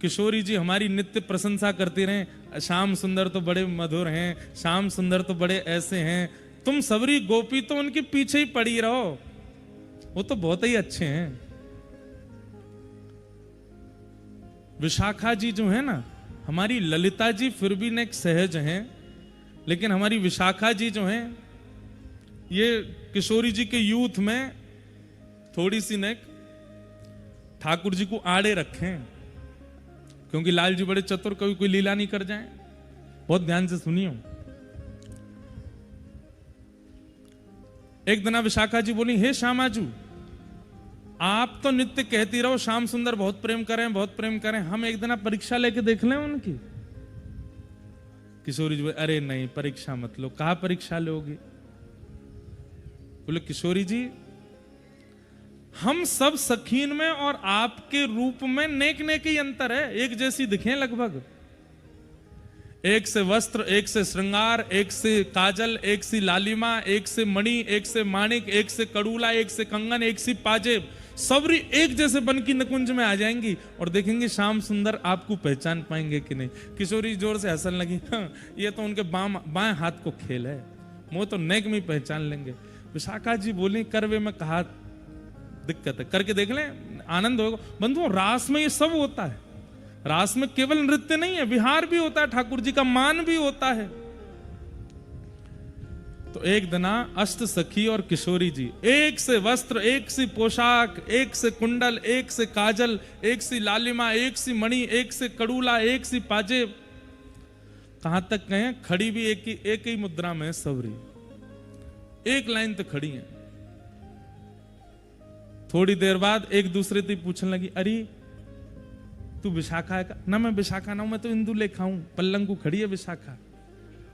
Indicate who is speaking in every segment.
Speaker 1: किशोरी जी हमारी नित्य प्रशंसा करती रहे, श्याम सुंदर तो बड़े मधुर हैं, श्याम सुंदर तो बड़े ऐसे हैं, तुम सबरी गोपी तो उनके पीछे ही पड़ी रहो, वो तो बहुत ही अच्छे हैं। विशाखा जी जो है ना, हमारी ललिता जी फिर भी नेक सहज हैं, लेकिन हमारी विशाखा जी जो हैं ये किशोरी जी के यूथ में थोड़ी सी नेक ठाकुर जी को आड़े रखें, क्योंकि लाल जी बड़े चतुर, कभी कोई लीला नहीं कर जाए। बहुत ध्यान से सुनियो। एक दिन विशाखा जी बोली, हे श्यामाजू, आप तो नित्य कहती रहो श्याम सुंदर बहुत प्रेम करें, बहुत प्रेम करें, हम एक दिन परीक्षा लेके देख लें उनकी। किशोरी जी बोले, अरे नहीं परीक्षा मत लो। कहा परीक्षा लोगे? बोले किशोरी जी, हम सब सखीन में और आपके रूप में नेक नेक ही अंतर है, एक जैसी दिखें लगभग। एक से वस्त्र, एक से श्रृंगार, एक से काजल, एक से लालिमा, एक से मणि, एक से माणिक, एक से कड़ूला, एक से कंगन, एक से पाजेब, सबरी एक जैसे बन की निकुंज में आ जाएंगी और देखेंगे श्याम सुंदर आपको पहचान पाएंगे कि नहीं। किशोरी जोर से हंसने लगी, हाँ, ये तो उनके बाएं हाथ को खेल है, वो तो नेक में पहचान लेंगे। विशाखा जी बोली, करवे में कहा दिक्कत है, करके देख लें, आनंद होगा। बंधुओं, रास में ये सब होता है, रास में केवल नृत्य नहीं है, विहार भी होता है, ठाकुर जी का मान भी होता है। तो एक दिना अष्ट सखी और किशोरी जी, एक से वस्त्र, एक सी पोशाक, एक से कुंडल, एक से काजल, एक सी लालिमा, एक सी मणि, एक से कड़ूला, एक सी पाजेब, कहां तक गए, खड़ी भी एक ही मुद्रा में सबरी, एक लाइन तो खड़ी है। थोड़ी देर बाद एक दूसरे से पूछने लगी, अरे तू विशाखा है का? ना मैं विशाखा ना हूं, मैं तो इंदु लेखा हूं, पल्लंग को खड़ी है विशाखा,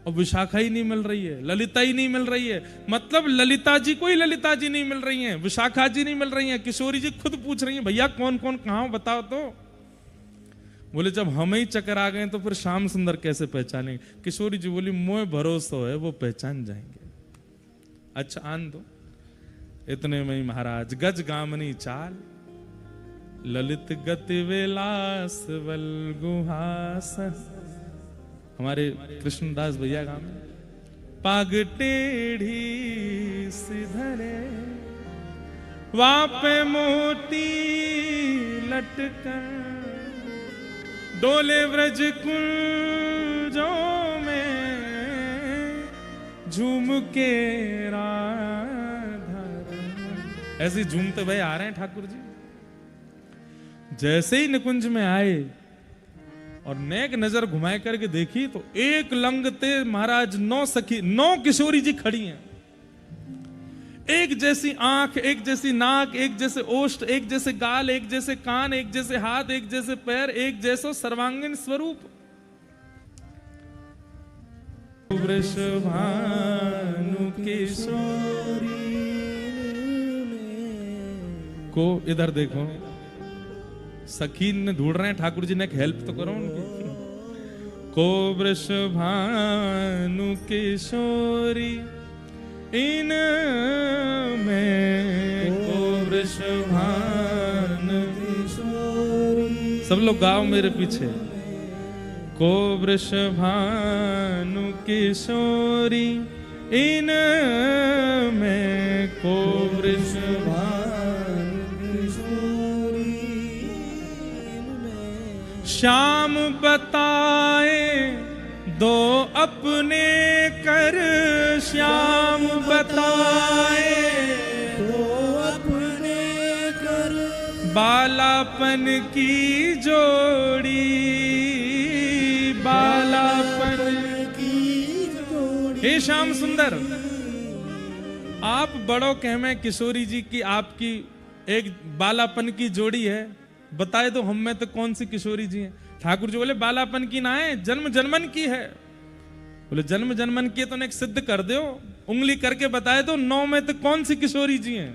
Speaker 1: और विशाखा ही नहीं मिल रही है, ललिता ही नहीं मिल रही है। मतलब ललिता जी को ही ललिता जी नहीं मिल रही हैं, विशाखा जी नहीं मिल रही हैं। किशोरी जी खुद पूछ रही हैं, भैया कौन कौन कहां बताओ तो। बोले जब हम ही चक्कर आ गए तो फिर श्याम सुंदर कैसे पहचानेंगे? किशोरी जी बोली, मोह भरोसा है वो पहचान जाएंगे। अच्छा आन दो। इतने में ही महाराज गज गामनी चाल, ललित गति विलास वल गुहास, हमारे कृष्णदास भैया गाँव में, पाग टेढ़ी सिधरे वापे मोती लटकर, डोले व्रज कुंजों में झूम के राधा। ऐसे झूमते भय आ रहे हैं ठाकुर जी। जैसे ही निकुंज में आए और नेक नजर घुमाए करके देखी तो एक लंगते महाराज 9 सखी, 9 किशोरी जी खड़ी हैं, एक जैसी आंख, एक जैसी नाक, एक जैसे ओष्ठ, एक जैसे गाल, एक जैसे कान, एक जैसे हाथ, एक जैसे पैर, एक जैसा सर्वांगीण स्वरूप। वृषभानु किशोरी को इधर देखो, सखी ने ढूंढ रहे हैं, ठाकुर जी ने एक हेल्प तो करो उनकी। को वृषभानु किशोरी इन में, को वृषभानु किशोरी, सब लोग गाओ मेरे पीछे। को वृषभानु किशोरी इन में, को वृषभानु श्याम बताए दो अपने कर, श्याम बताए दो अपने कर, बालापन की जोड़ी, बालापन की जोड़ी। हे श्याम सुंदर, आप बड़ो कहमे किशोरी जी की आपकी एक बालापन की जोड़ी है, बताए तो हम में तो कौन सी किशोरी जी हैं? ठाकुर जी बोले बालापन की ना है, जन्म जन्मन की है। बोले जन्म जन्मन की तो एक सिद्ध कर दो, उंगली करके बताए तो 9 में तो कौन सी किशोरी जी हैं?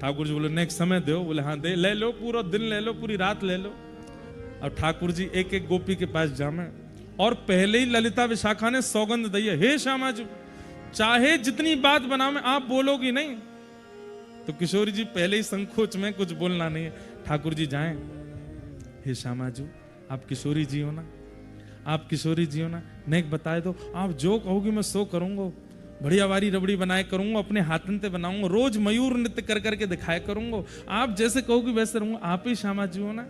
Speaker 1: ठाकुर जी बोले नेक्स्ट समय दो। बोले हाँ दे, ले लो, पूरा दिन ले लो, पूरी रात ले लो। अब ठाकुर जी एक एक गोपी के पास जामे और पहले ही ललिता विशाखा ने सौगंध दी है, हे श्यामा जी चाहे जितनी बात बनाओ में आप बोलोगी नहीं, तो किशोरी जी पहले ही संकोच में, कुछ बोलना नहीं है। ठाकुर जी जाएं, हे श्यामाजू आप किशोरी जी हो ना, आप किशोरी जी हो ना, नेक बताए दो, आप जो कहोगी मैं सो करूंगा, बढ़िया वारी रबड़ी बनाए करूंगा, अपने हाथन से बनाऊंगा, रोज मयूर नृत्य कर करके दिखाया करूंगा, आप जैसे कहोगी वैसे रहूंगा, आप ही श्यामाजू हो ना।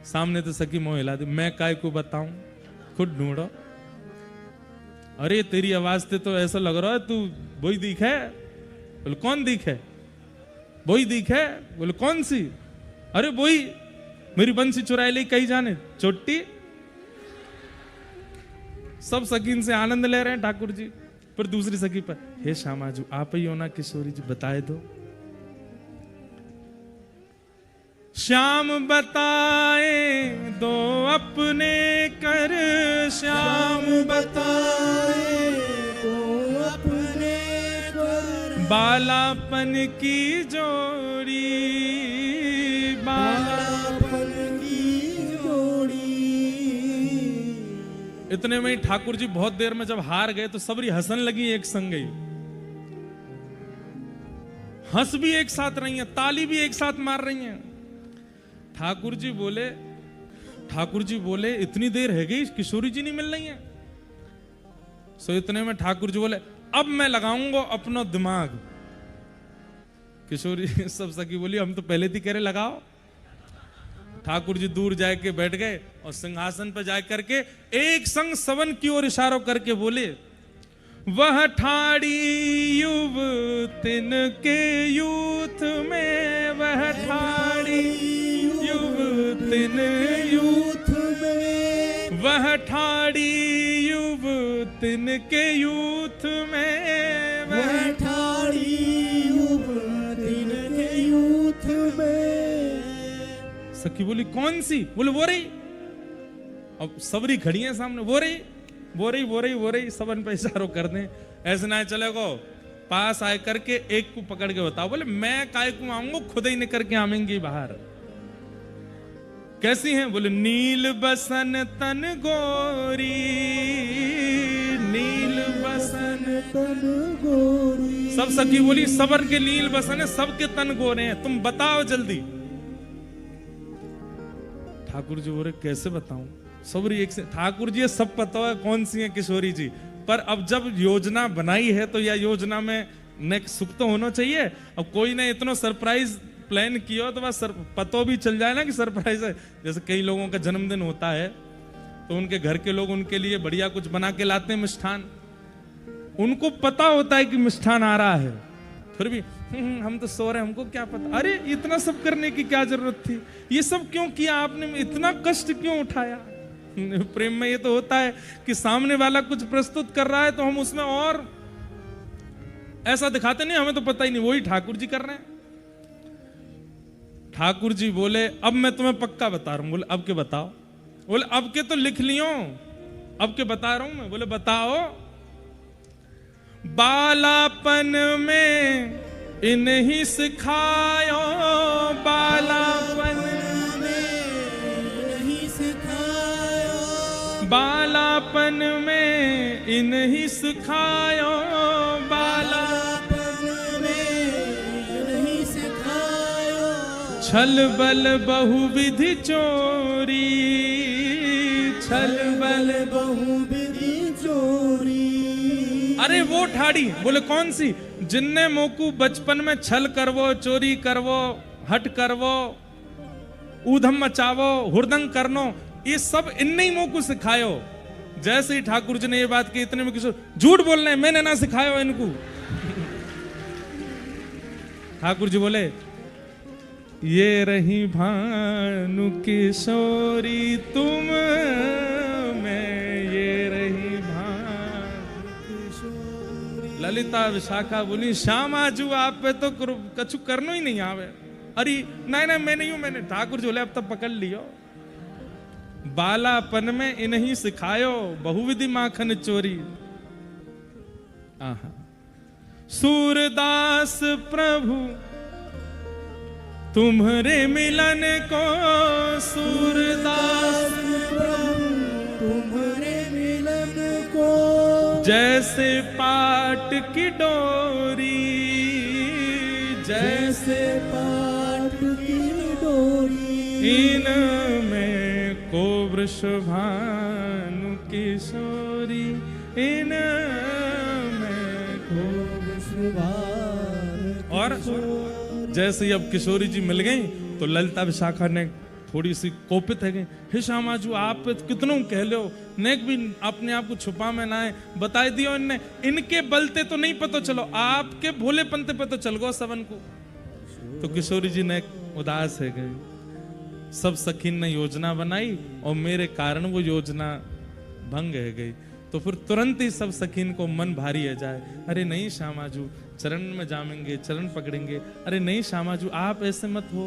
Speaker 1: सामने तो सखी मोह हिला दी, मैं काय को बताऊं, खुद ढूंढो। अरे तेरी आवाज से तो ऐसा लग रहा है तू वही दिख है। बोले कौन दिख है? वही दिख है। बोले कौन सी? अरे वही, मेरी बंसी चुराई ली, कहीं जाने चोटी। सब सखीन से आनंद ले रहे हैं ठाकुर जी। फिर दूसरी सखी पर, हे श्यामाजू आप ही हो ना किशोरी जी, बताए दो। श्याम बताए दो अपने कर, श्याम बताए दो अपने कर, बालापन की जोड़ी, बालापन की जोड़ी। इतने में ही ठाकुर जी बहुत देर में जब हार गए तो सबरी हंसन लगी एक संग गई, हंस भी एक साथ रही हैं, ताली भी एक साथ मार रही हैं। ठाकुर जी बोले इतनी देर है गई, किशोरी जी नहीं मिल रही हैं। सो इतने में ठाकुर जी बोले अब मैं लगाऊंगा अपना दिमाग। किशोरी सब सखी बोली हम तो पहले थी कह रहे लगाओ। ठाकुर जी दूर जाके बैठ गए और सिंहासन पर जा करके एक संग सवन की ओर इशारा करके बोले, वह ठाड़ी युवतिन के यूथ में, वह ठाड़ी युवतिन यूथ में, वह ठाड़ी युवतिन के यूथ में, वह ठाड़ी युवतिन के यूथ में। सखी बोली कौन सी? बोले वो रही। अब सबरी खड़ी है सामने, वो रही वो रही वो रही वो रही, सबन पे इशारों कर दें। ऐसे ना चलेगो, पास आए करके एक को पकड़ के बताओ। बोले मैं काय को आऊंगा, खुद ही निकल के आवेंगी बाहर। कैसी हैं? बोले नील बसन तन गोरी, नील बसन तन गोरी। सब सखी बोली सबर के नील बसन है, सबके तन गोरे हैं, तुम बताओ जल्दी। ठाकुर जी बोले कैसे बताऊं? सबरी एक से, ठाकुर जी सब पता है कौन सी है किशोरी जी, पर अब जब योजना बनाई है तो यह योजना में नेक्स्ट सुख तो होना चाहिए। अब कोई ने इतना सरप्राइज प्लान किया तो बस पतो भी चल जाए ना कि सरप्राइज है। जैसे कई लोगों का जन्मदिन होता है तो उनके घर के लोग उनके लिए बढ़िया कुछ बना के लाते हैं मिष्ठान, उनको पता होता है कि मिष्ठान आ रहा है, फिर भी हम तो सो रहे हैं, हमको क्या पता। अरे इतना सब करने की क्या जरूरत थी? ये सब क्यों किया आपने? इतना कष्ट क्यों उठाया? प्रेम में ये तो होता है कि सामने वाला कुछ प्रस्तुत कर रहा है तो हम उसमें और ऐसा दिखाते नहीं, हमें तो पता ही नहीं, वही ठाकुर जी कर रहे हैं। ठाकुर जी बोले अब मैं तुम्हें पक्का बता रहा हूं। बोले अब के बताओ। बोले अब के तो लिख लियो, अब के बता रहा हूं मैं। बोले बताओ। बालापन में इन्हीं सिखायो, बालापन बालापन में इन्हीं सिखायो, बालापन में इन्हीं सिखायो, छल बल बहुविधि चोरी, छल बल बहुविधि चोरी। अरे वो ठाड़ी। बोले कौन सी? जिनने मोकू बचपन में छल करवो, चोरी करवो, हट करवो, ऊधम मचावो, हुरदंग करनो, ये सब इनने ही मुंह को सिखायो। जैसे ही ठाकुर जी ने ये बात की इतने में किशोर झूठ बोलने हैं, मैंने ना सिखायो इनको। ठाकुर जी बोले ये रही भानु किशोरी तुम में, ये रही भानु किशोरी। ललिता विशाखा बोली श्यामाजू आप पे तो कछु करनो ही नहीं आवे। अरे नहीं मैं नहीं हूं, मैंने। ठाकुर जी बोले अब तब पकड़ लियो। बालापन में इन्हीं सिखायो, बहुविधि माखन चोरी। आहा। सूरदास प्रभु तुम्हारे मिलन को, सूरदास प्रभु तुम्हारे मिलन को, जैसे पाट की डोरी, जैसे
Speaker 2: पाट की डोरी,
Speaker 1: इन में को वृषभानु किशोरी, इन में को। और जैसे ही अब किशोरी जी मिल गई तो ललिता विशाखा ने थोड़ी सी कोपित है गई, हे श्यामाजू आप कितनों कह लो, नेक भी अपने आप को छुपा में ना है, बता दियो इनने, इनके बलते तो नहीं पता चलो, आपके भोले पंते पता चल गो सबन को। तो किशोरी जी ने उदास है गई, सब सखीन ने योजना बनाई और मेरे कारण वो योजना भंग है गई। तो फिर तुरंत ही सब सखीन को मन भारी है जाए, अरे नहीं श्यामाजू चरण में जामेंगे, चरण पकड़ेंगे, अरे नहीं श्यामाजू आप ऐसे मत हो।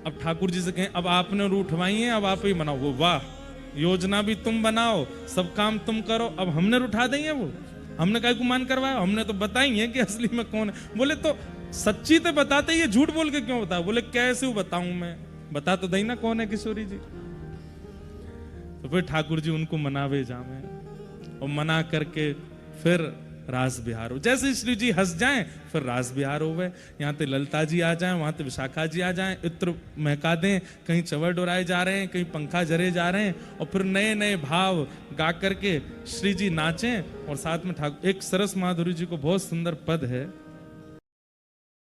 Speaker 1: अब ठाकुर जी से कहें अब आपने और उठवाई है, अब आप ही बनाओ, वो वाह योजना भी तुम बनाओ, सब काम तुम करो, अब हमने उठा देंगे, वो हमने काय गुमान करवाया, हमने तो बताई है कि असली में कौन है। बोले तो सच्ची तो बताते, ये झूठ बोल के क्यों बताओ? बोले कैसे बताऊं मैं, बता तो दई ना कौन है किशोरी जी। तो फिर ठाकुर जी उनको मनावे जामे और मना करके फिर रास बिहार हो। जैसे श्री जी हंस जाएं फिर रास बिहार हो गए। यहाँ पे ललिता जी आ जाएं, वहां पे विशाखा जी आ जाएं, इत्र महका दें, कहीं चवर डोराए जा रहे हैं, कहीं पंखा जरे जा रहे हैं, और फिर नए नए भाव गा करके श्री जी नाचें। और साथ में ठाकुर एक सरस माधुरी जी को बहुत सुंदर पद है,